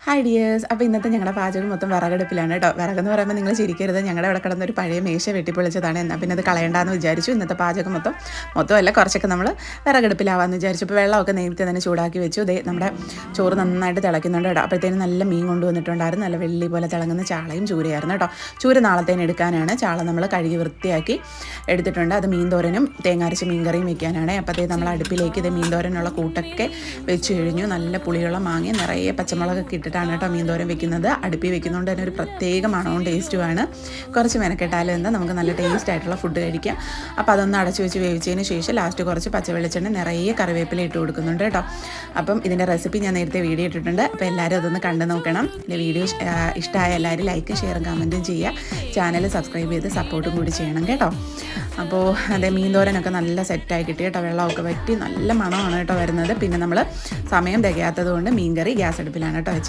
Hi dears. അപ്പോൾ ഇന്നത്തെ ഞങ്ങളുടെ പാചകം മൊത്തം വിറകടുപ്പിലാണ് കേട്ടോ. വിറകെന്ന് പറയുമ്പോൾ നിങ്ങൾ ചിരിക്കരുത്, ഞങ്ങളുടെ അവിടെ കിടന്നൊരു പഴയ മേശ വെട്ടിപ്പൊളിച്ചതാണ്. എന്നാൽ പിന്നെ അത് കളയണ്ടെന്ന് വിചാരിച്ചു. ഇന്നത്തെ പാചകം മൊത്തമല്ല, കുറച്ചൊക്കെ നമ്മൾ വിറകടുപ്പിലാവാമെന്ന് വിചാരിച്ചു. ഇപ്പോൾ വെള്ളമൊക്കെ നേരത്തെ തന്നെ ചൂടാക്കി വെച്ചു. ദേ നമ്മുടെ ചോറ് നന്നായിട്ട് തിളയ്ക്കുന്നുണ്ട് കേട്ടോ. അപ്പോഴത്തേനും നല്ല മീൻ കൊണ്ടുവന്നിട്ടുണ്ടായിരുന്നു. നല്ല വെള്ളി പോലെ തിളങ്ങുന്ന ചാളയും ചൂരയായിരുന്നു കേട്ടോ. ചൂര നാളത്തേന് എടുക്കാനാണ്. ചാള നമ്മൾ കഴുകി വൃത്തിയാക്കി എടുത്തിട്ടുണ്ട്. അത് മീൻ തോരനും തേങ്ങാരച്ച് മീൻ കറിയും വെക്കാനാണ്. അപ്പോഴത്തേക്ക് നമ്മൾ അടുപ്പിലേക്ക് ഇത് മീൻ തോരനുള്ള കൂട്ടൊക്കെ വെച്ച് കഴിഞ്ഞു. നല്ല പുളിയുള്ള മാങ്ങ നിറയെ പച്ചമുളകൊക്കെ ഇട്ടിട്ടാണ് കേട്ടോ മീൻ തോരൻ വെക്കുന്നത്. അടുപ്പിൽ വെക്കുന്നതുകൊണ്ട് തന്നെ ഒരു പ്രത്യേക മണവും ടേസ്റ്റുമാണ്. കുറച്ച് മെനക്കെട്ടാലും എന്താ നമുക്ക് നല്ല ടേസ്റ്റ് ആയിട്ടുള്ള ഫുഡ് കഴിക്കാം. അപ്പോൾ അതൊന്ന് അടച്ചു വെച്ച് വേവിച്ചതിന് ശേഷം ലാസ്റ്റ് കുറച്ച് പച്ചവെളിച്ചെണ്ണ നിറയെ കറിവേപ്പില ഇട്ട് കൊടുക്കുന്നുണ്ട് കേട്ടോ. അപ്പം ഇതിൻ്റെ റെസിപ്പി ഞാൻ നേരത്തെ വീഡിയോ ഇട്ടിട്ടുണ്ട്. അപ്പോൾ എല്ലാവരും അതൊന്ന് കണ്ടു നോക്കണം. എൻ്റെ വീഡിയോ ഇഷ്ടമായ എല്ലാവരും ലൈക്കും ഷെയറും കമൻറ്റും ചെയ്യുക. ചാനൽ സബ്സ്ക്രൈബ് ചെയ്ത് സപ്പോർട്ടും കൂടി ചെയ്യണം കേട്ടോ. അപ്പോൾ അതേ മീൻ തോരനൊക്കെ നല്ല സെറ്റായി കിട്ടി കേട്ടോ. വെള്ളമൊക്കെ വറ്റി നല്ല മണമാണ് കേട്ടോ വരുന്നത്. പിന്നെ നമ്മൾ സമയം തികയാത്തത് കൊണ്ട് മീൻ കറി ഗ്യാസ് അടുപ്പിലാണ് കേട്ടോ വെച്ചത്.